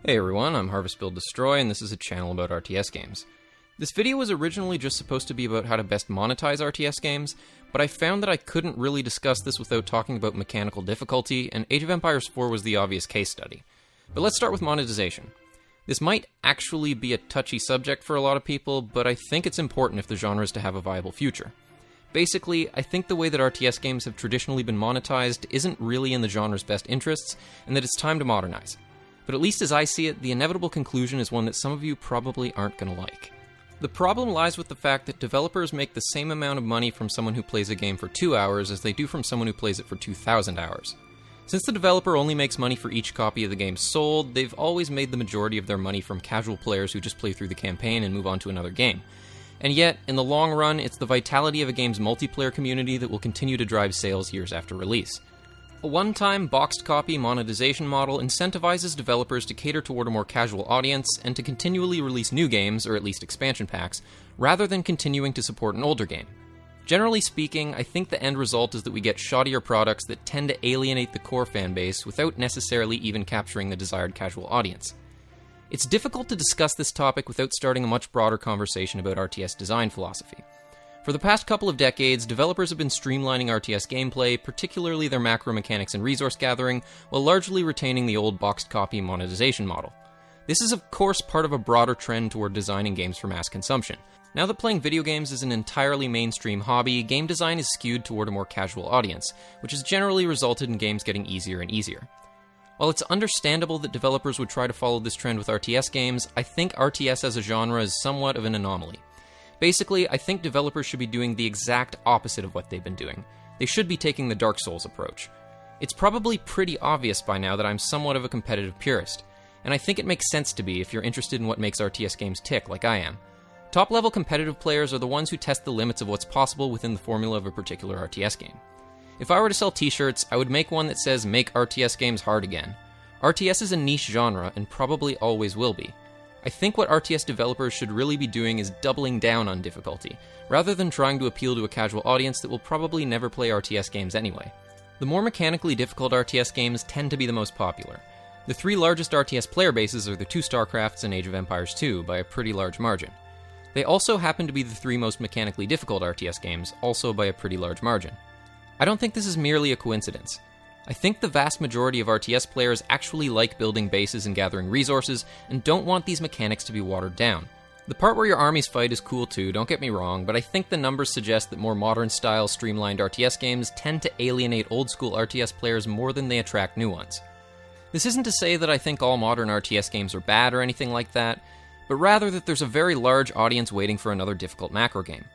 Hey everyone, I'm HarvestBuildDestroy, and this is a channel about RTS games. This video was originally just supposed to be about how to best monetize RTS games, but I found that I couldn't really discuss this without talking about mechanical difficulty, and Age of Empires 4 was the obvious case study. But let's start with monetization. This might actually be a touchy subject for a lot of people, but I think it's important if the genre is to have a viable future. Basically, I think the way that RTS games have traditionally been monetized isn't really in the genre's best interests, and that it's time to modernize. But at least as I see it, the inevitable conclusion is one that some of you probably aren't going to like. The problem lies with the fact that developers make the same amount of money from someone who plays a game for 2 hours as they do from someone who plays it for 2,000 hours. Since the developer only makes money for each copy of the game sold, they've always made the majority of their money from casual players who just play through the campaign and move on to another game. And yet, in the long run, it's the vitality of a game's multiplayer community that will continue to drive sales years after release. A one-time, boxed copy monetization model incentivizes developers to cater toward a more casual audience and to continually release new games, or at least expansion packs, rather than continuing to support an older game. Generally speaking, I think the end result is that we get shoddier products that tend to alienate the core fanbase without necessarily even capturing the desired casual audience. It's difficult to discuss this topic without starting a much broader conversation about RTS design philosophy. For the past couple of decades, developers have been streamlining RTS gameplay, particularly their macro mechanics and resource gathering, while largely retaining the old boxed copy monetization model. This is of course part of a broader trend toward designing games for mass consumption. Now that playing video games is an entirely mainstream hobby, game design is skewed toward a more casual audience, which has generally resulted in games getting easier and easier. While it's understandable that developers would try to follow this trend with RTS games, I think RTS as a genre is somewhat of an anomaly. Basically, I think developers should be doing the exact opposite of what they've been doing. They should be taking the Dark Souls approach. It's probably pretty obvious by now that I'm somewhat of a competitive purist, and I think it makes sense to be if you're interested in what makes RTS games tick, like I am. Top-level competitive players are the ones who test the limits of what's possible within the formula of a particular RTS game. If I were to sell t-shirts, I would make one that says, "Make RTS games hard again." RTS is a niche genre, and probably always will be. I think what RTS developers should really be doing is doubling down on difficulty, rather than trying to appeal to a casual audience that will probably never play RTS games anyway. The more mechanically difficult RTS games tend to be the most popular. The three largest RTS player bases are the two StarCrafts and Age of Empires 2 by a pretty large margin. They also happen to be the three most mechanically difficult RTS games, also by a pretty large margin. I don't think this is merely a coincidence. I think the vast majority of RTS players actually like building bases and gathering resources, and don't want these mechanics to be watered down. The part where your armies fight is cool too, don't get me wrong, but I think the numbers suggest that more modern-style, streamlined RTS games tend to alienate old-school RTS players more than they attract new ones. This isn't to say that I think all modern RTS games are bad or anything like that, but rather that there's a very large audience waiting for another difficult macro game.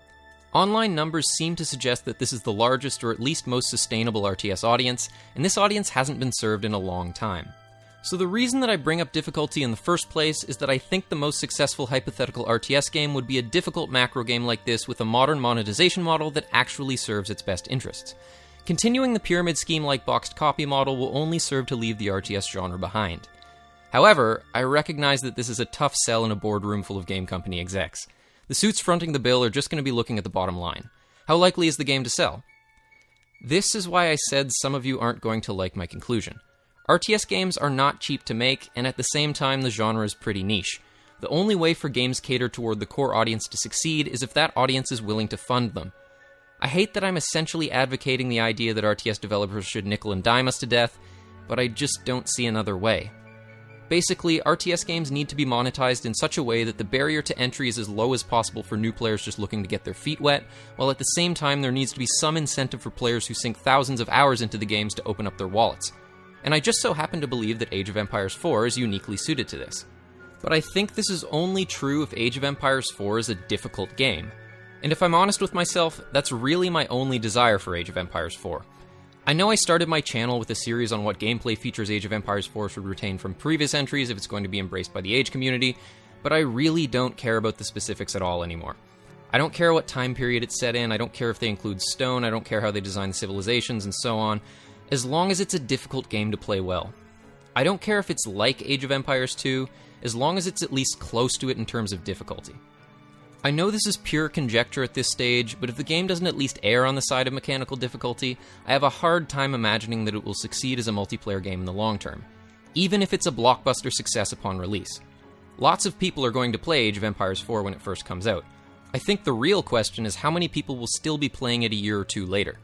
Online numbers seem to suggest that this is the largest or at least most sustainable RTS audience, and this audience hasn't been served in a long time. So the reason that I bring up difficulty in the first place is that I think the most successful hypothetical RTS game would be a difficult macro game like this with a modern monetization model that actually serves its best interests. Continuing the pyramid scheme-like boxed copy model will only serve to leave the RTS genre behind. However, I recognize that this is a tough sell in a boardroom full of game company execs. The suits fronting the bill are just going to be looking at the bottom line. How likely is the game to sell? This is why I said some of you aren't going to like my conclusion. RTS games are not cheap to make, and at the same time the genre is pretty niche. The only way for games catered toward the core audience to succeed is if that audience is willing to fund them. I hate that I'm essentially advocating the idea that RTS developers should nickel and dime us to death, but I just don't see another way. Basically, RTS games need to be monetized in such a way that the barrier to entry is as low as possible for new players just looking to get their feet wet, while at the same time there needs to be some incentive for players who sink thousands of hours into the games to open up their wallets. And I just so happen to believe that Age of Empires 4 is uniquely suited to this. But I think this is only true if Age of Empires 4 is a difficult game. And if I'm honest with myself, that's really my only desire for Age of Empires 4. I know I started my channel with a series on what gameplay features Age of Empires 4 should retain from previous entries if it's going to be embraced by the Age community, but I really don't care about the specifics at all anymore. I don't care what time period it's set in, I don't care if they include stone, I don't care how they design the civilizations and so on, as long as it's a difficult game to play well. I don't care if it's like Age of Empires 2, as long as it's at least close to it in terms of difficulty. I know this is pure conjecture at this stage, but if the game doesn't at least err on the side of mechanical difficulty, I have a hard time imagining that it will succeed as a multiplayer game in the long term. even if it's a blockbuster success upon release. Lots of people are going to play Age of Empires 4 when it first comes out. I think the real question is how many people will still be playing it a year or two later.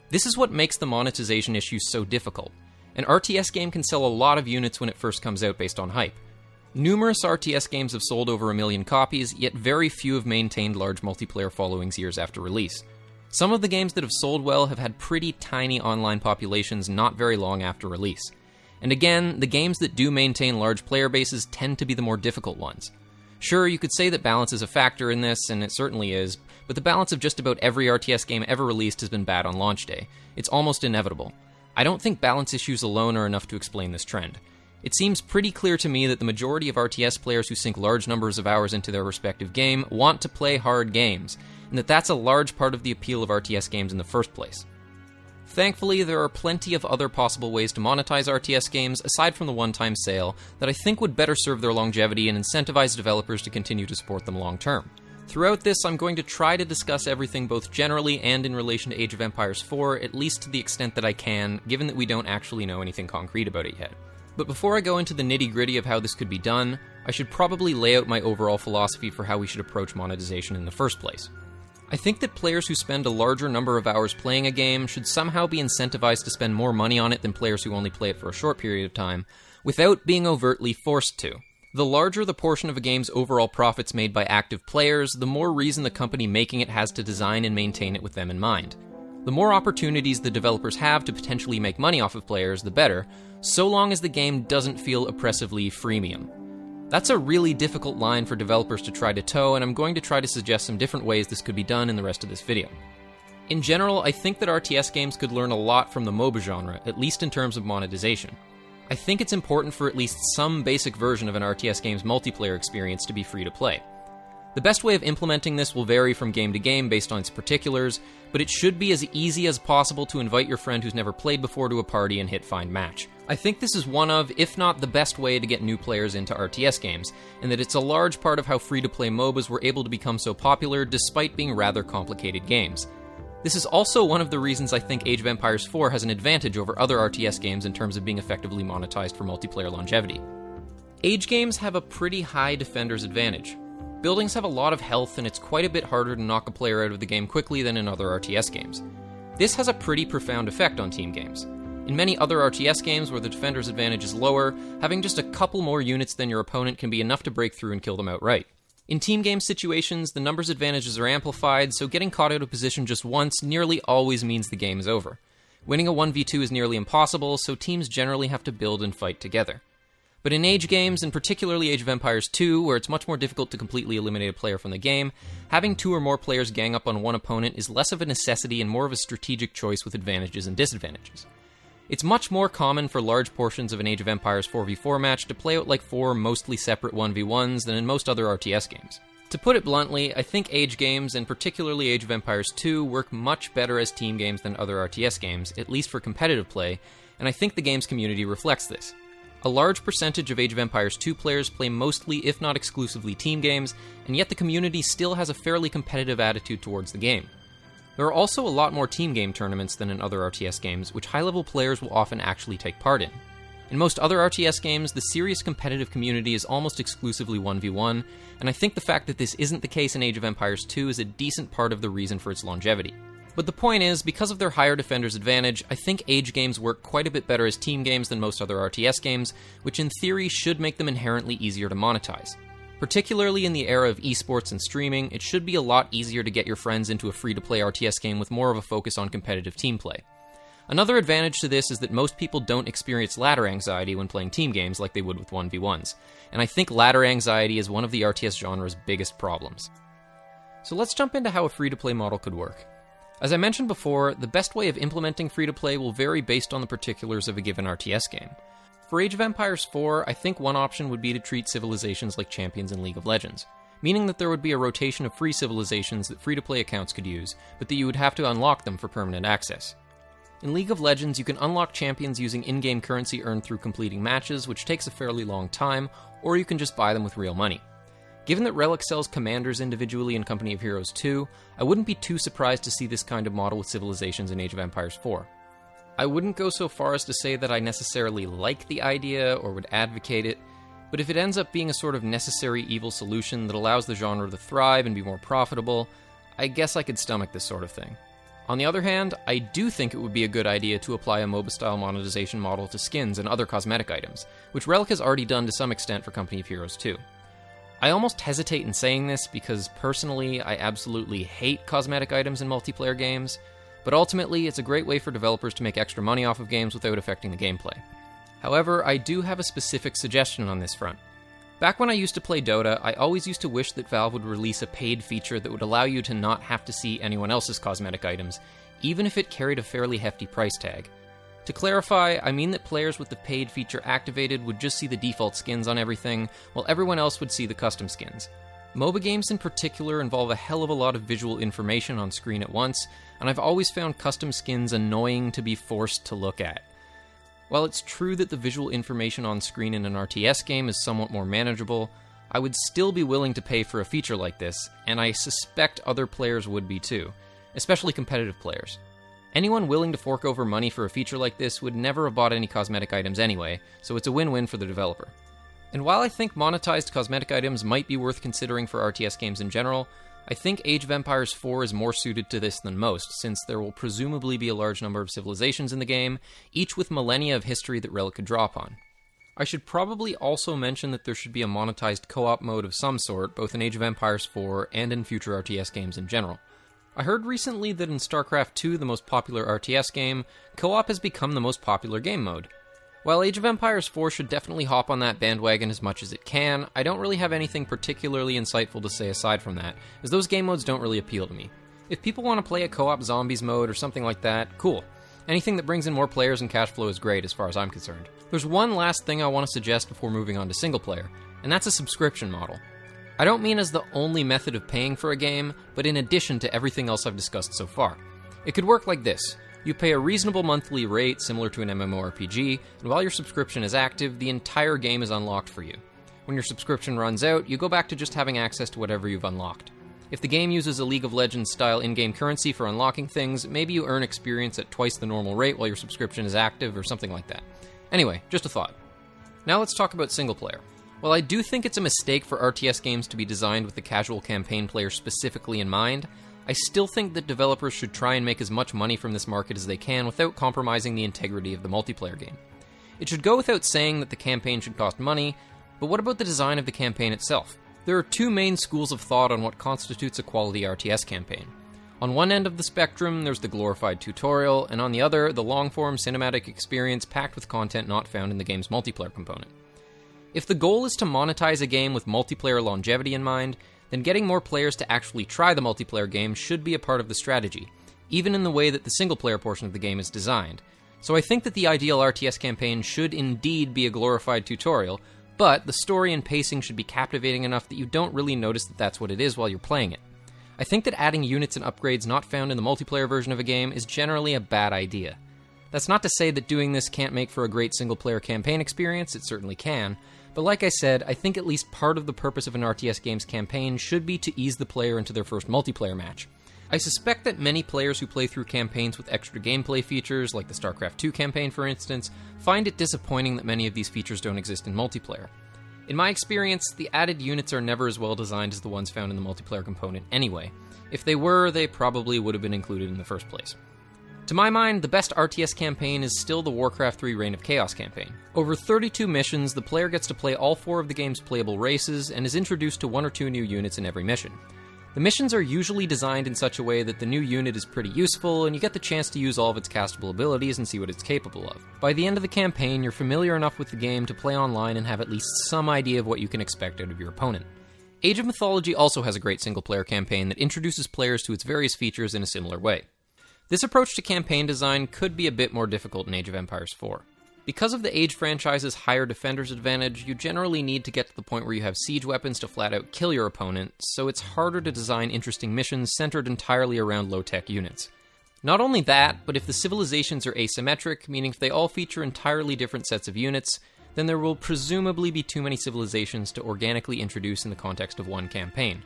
This is what makes the monetization issue so difficult. An RTS game can sell a lot of units when it first comes out based on hype. Numerous RTS games have sold over 1 million copies, yet very few have maintained large multiplayer followings years after release. Some of the games that have sold well have had pretty tiny online populations not very long after release. And again, the games that do maintain large player bases tend to be the more difficult ones. Sure, you could say that balance is a factor in this, and it certainly is, but the balance of just about every RTS game ever released has been bad on launch day. It's almost inevitable. I don't think balance issues alone are enough to explain this trend. It seems pretty clear to me that the majority of RTS players who sink large numbers of hours into their respective game want to play hard games, and that that's a large part of the appeal of RTS games in the first place. Thankfully, there are plenty of other possible ways to monetize RTS games aside from the one-time sale that I think would better serve their longevity and incentivize developers to continue to support them long-term. Throughout this, I'm going to try to discuss everything both generally and in relation to Age of Empires 4, at least to the extent that I can, given that we don't actually know anything concrete about it yet. But before I go into the nitty-gritty of how this could be done, I should probably lay out my overall philosophy for how we should approach monetization in the first place. I think that players who spend a larger number of hours playing a game should somehow be incentivized to spend more money on it than players who only play it for a short period of time, without being overtly forced to. The larger the portion of a game's overall profits made by active players, the more reason the company making it has to design and maintain it with them in mind. The more opportunities the developers have to potentially make money off of players, the better, so long as the game doesn't feel oppressively freemium. That's a really difficult line for developers to try to toe, and I'm going to try to suggest some different ways this could be done in the rest of this video. In general, I think that RTS games could learn a lot from the MOBA genre, at least in terms of monetization. I think it's important for at least some basic version of an RTS game's multiplayer experience to be free to play. The best way of implementing this will vary from game to game based on its particulars, but it should be as easy as possible to invite your friend who's never played before to a party and hit find match. I think this is one of, if not the best way to get new players into RTS games, and that it's a large part of how free-to-play MOBAs were able to become so popular despite being rather complicated games. This is also one of the reasons I think Age of Empires 4 has an advantage over other RTS games in terms of being effectively monetized for multiplayer longevity. Age games have a pretty high defender's advantage. Buildings have a lot of health, and it's quite a bit harder to knock a player out of the game quickly than in other RTS games. This has a pretty profound effect on team games. In many other RTS games where the defender's advantage is lower, having just a couple more units than your opponent can be enough to break through and kill them outright. In team game situations, the numbers advantages are amplified, so getting caught out of position just once nearly always means the game is over. Winning a 1v2 is nearly impossible, so teams generally have to build and fight together. But in Age games, and particularly Age of Empires 2, where it's much more difficult to completely eliminate a player from the game, having 2 or more players gang up on one opponent is less of a necessity and more of a strategic choice with advantages and disadvantages. It's much more common for large portions of an Age of Empires 4v4 match to play out like 4 mostly separate 1v1s than in most other RTS games. To put it bluntly, I think Age games, and particularly Age of Empires 2, work much better as team games than other RTS games, at least for competitive play, and I think the game's community reflects this. A large percentage of Age of Empires 2 players play mostly, if not exclusively, team games, and yet the community still has a fairly competitive attitude towards the game. There are also a lot more team game tournaments than in other RTS games, which high-level players will often actually take part in. In most other RTS games, the serious competitive community is almost exclusively 1v1, and I think the fact that this isn't the case in Age of Empires 2 is a decent part of the reason for its longevity. But the point is, because of their higher defender's advantage, I think Age games work quite a bit better as team games than most other RTS games, which in theory should make them inherently easier to monetize. Particularly in the era of esports and streaming, it should be a lot easier to get your friends into a free-to-play RTS game with more of a focus on competitive team play. Another advantage to this is that most people don't experience ladder anxiety when playing team games like they would with 1v1s, and I think ladder anxiety is one of the RTS genre's biggest problems. So let's jump into how a free-to-play model could work. As I mentioned before, the best way of implementing free-to-play will vary based on the particulars of a given RTS game. For Age of Empires 4, I think one option would be to treat civilizations like champions in League of Legends, meaning that there would be a rotation of free civilizations that free-to-play accounts could use, but that you would have to unlock them for permanent access. In League of Legends, you can unlock champions using in-game currency earned through completing matches, which takes a fairly long time, or you can just buy them with real money. Given that Relic sells commanders individually in Company of Heroes 2, I wouldn't be too surprised to see this kind of model with civilizations in Age of Empires 4. I wouldn't go so far as to say that I necessarily like the idea or would advocate it, but if it ends up being a sort of necessary evil solution that allows the genre to thrive and be more profitable, I guess I could stomach this sort of thing. On the other hand, I do think it would be a good idea to apply a MOBA-style monetization model to skins and other cosmetic items, which Relic has already done to some extent for Company of Heroes 2. I almost hesitate in saying this because personally I absolutely hate cosmetic items in multiplayer games, but ultimately it's a great way for developers to make extra money off of games without affecting the gameplay. However, I do have a specific suggestion on this front. Back when I used to play Dota, I always used to wish that Valve would release a paid feature that would allow you to not have to see anyone else's cosmetic items, even if it carried a fairly hefty price tag. To clarify, I mean that players with the paid feature activated would just see the default skins on everything, while everyone else would see the custom skins. MOBA games in particular involve a hell of a lot of visual information on screen at once, and I've always found custom skins annoying to be forced to look at. While it's true that the visual information on screen in an RTS game is somewhat more manageable, I would still be willing to pay for a feature like this, and I suspect other players would be too, especially competitive players. Anyone willing to fork over money for a feature like this would never have bought any cosmetic items anyway, so it's a win-win for the developer. And while I think monetized cosmetic items might be worth considering for RTS games in general, I think Age of Empires 4 is more suited to this than most, since there will presumably be a large number of civilizations in the game, each with millennia of history that Relic could draw upon. I should probably also mention that there should be a monetized co-op mode of some sort, both in Age of Empires 4 and in future RTS games in general. I heard recently that in StarCraft 2, the most popular RTS game, co-op has become the most popular game mode. While Age of Empires 4 should definitely hop on that bandwagon as much as it can, I don't really have anything particularly insightful to say aside from that, as those game modes don't really appeal to me. If people want to play a co-op zombies mode or something like that, cool. Anything that brings in more players and cash flow is great as far as I'm concerned. There's one last thing I want to suggest before moving on to single player, and that's a subscription model. I don't mean as the only method of paying for a game, but in addition to everything else I've discussed so far. It could work like this. You pay a reasonable monthly rate similar to an MMORPG, and while your subscription is active, the entire game is unlocked for you. When your subscription runs out, you go back to just having access to whatever you've unlocked. If the game uses a League of Legends style in-game currency for unlocking things, maybe you earn experience at twice the normal rate while your subscription is active or something like that. Anyway, just a thought. Now let's talk about single player. While I do think it's a mistake for RTS games to be designed with the casual campaign player specifically in mind, I still think that developers should try and make as much money from this market as they can without compromising the integrity of the multiplayer game. It should go without saying that the campaign should cost money, but what about the design of the campaign itself? There are two main schools of thought on what constitutes a quality RTS campaign. On one end of the spectrum, there's the glorified tutorial, and on the other, the long-form cinematic experience packed with content not found in the game's multiplayer component. If the goal is to monetize a game with multiplayer longevity in mind, then getting more players to actually try the multiplayer game should be a part of the strategy, even in the way that the single-player portion of the game is designed. So I think that the ideal RTS campaign should indeed be a glorified tutorial, but the story and pacing should be captivating enough that you don't really notice that that's what it is while you're playing it. I think that adding units and upgrades not found in the multiplayer version of a game is generally a bad idea. That's not to say that doing this can't make for a great single-player campaign experience, it certainly can, but like I said, I think at least part of the purpose of an RTS game's campaign should be to ease the player into their first multiplayer match. I suspect that many players who play through campaigns with extra gameplay features, like the StarCraft 2 campaign for instance, find it disappointing that many of these features don't exist in multiplayer. In my experience, the added units are never as well designed as the ones found in the multiplayer component anyway. If they were, they probably would have been included in the first place. To my mind, the best RTS campaign is still the Warcraft 3 Reign of Chaos campaign. Over 32 missions, the player gets to play all 4 of the game's playable races and is introduced to 1 or 2 new units in every mission. The missions are usually designed in such a way that the new unit is pretty useful, and you get the chance to use all of its castable abilities and see what it's capable of. By the end of the campaign, you're familiar enough with the game to play online and have at least some idea of what you can expect out of your opponent. Age of Mythology also has a great single-player campaign that introduces players to its various features in a similar way. This approach to campaign design could be a bit more difficult in Age of Empires 4. Because of the Age franchise's higher defender's advantage, you generally need to get to the point where you have siege weapons to flat out kill your opponent, so it's harder to design interesting missions centered entirely around low-tech units. Not only that, but if the civilizations are asymmetric, meaning if they all feature entirely different sets of units, then there will presumably be too many civilizations to organically introduce in the context of one campaign.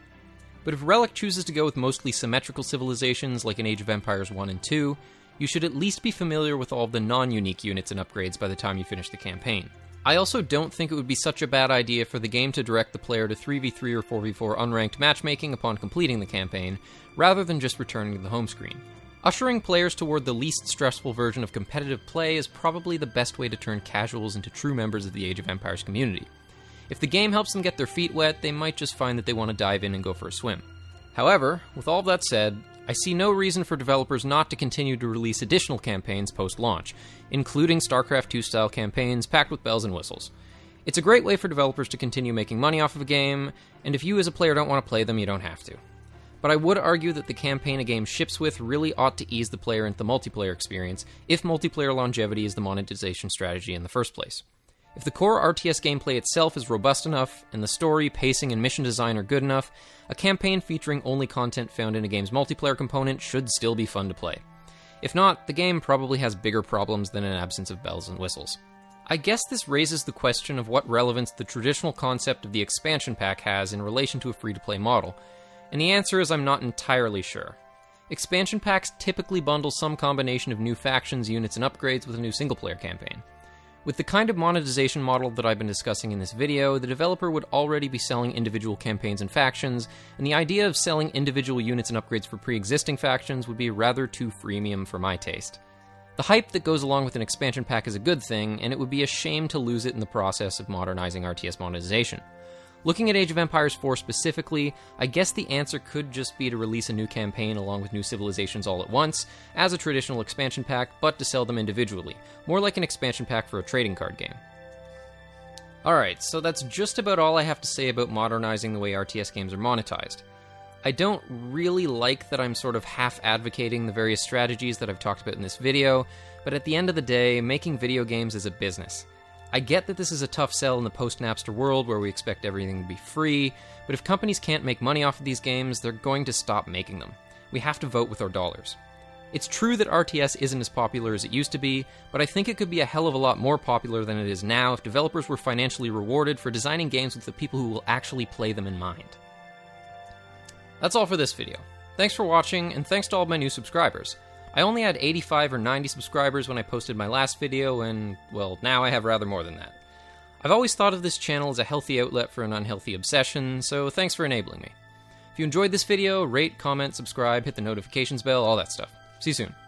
But if Relic chooses to go with mostly symmetrical civilizations like in Age of Empires 1 and 2, you should at least be familiar with all of the non-unique units and upgrades by the time you finish the campaign. I also don't think it would be such a bad idea for the game to direct the player to 3v3 or 4v4 unranked matchmaking upon completing the campaign, rather than just returning to the home screen. Ushering players toward the least stressful version of competitive play is probably the best way to turn casuals into true members of the Age of Empires community. If the game helps them get their feet wet, they might just find that they want to dive in and go for a swim. However, with all of that said, I see no reason for developers not to continue to release additional campaigns post-launch, including StarCraft II-style campaigns packed with bells and whistles. It's a great way for developers to continue making money off of a game, and if you as a player don't want to play them, you don't have to. But I would argue that the campaign a game ships with really ought to ease the player into the multiplayer experience, if multiplayer longevity is the monetization strategy in the first place. If the core RTS gameplay itself is robust enough, and the story, pacing, and mission design are good enough, a campaign featuring only content found in a game's multiplayer component should still be fun to play. If not, the game probably has bigger problems than an absence of bells and whistles. I guess this raises the question of what relevance the traditional concept of the expansion pack has in relation to a free-to-play model, and the answer is I'm not entirely sure. Expansion packs typically bundle some combination of new factions, units, and upgrades with a new single-player campaign. With the kind of monetization model that I've been discussing in this video, the developer would already be selling individual campaigns and factions, and the idea of selling individual units and upgrades for pre-existing factions would be rather too freemium for my taste. The hype that goes along with an expansion pack is a good thing, and it would be a shame to lose it in the process of modernizing RTS monetization. Looking at Age of Empires 4 specifically, I guess the answer could just be to release a new campaign along with new civilizations all at once, as a traditional expansion pack, but to sell them individually, more like an expansion pack for a trading card game. Alright, so that's just about all I have to say about modernizing the way RTS games are monetized. I don't really like that I'm sort of half-advocating the various strategies that I've talked about in this video, but at the end of the day, making video games is a business. I get that this is a tough sell in the post-Napster world where we expect everything to be free, but if companies can't make money off of these games, they're going to stop making them. We have to vote with our dollars. It's true that RTS isn't as popular as it used to be, but I think it could be a hell of a lot more popular than it is now if developers were financially rewarded for designing games with the people who will actually play them in mind. That's all for this video. Thanks for watching, and thanks to all of my new subscribers. I only had 85 or 90 subscribers when I posted my last video, and, well, now I have rather more than that. I've always thought of this channel as a healthy outlet for an unhealthy obsession, so thanks for enabling me. If you enjoyed this video, rate, comment, subscribe, hit the notifications bell, all that stuff. See you soon.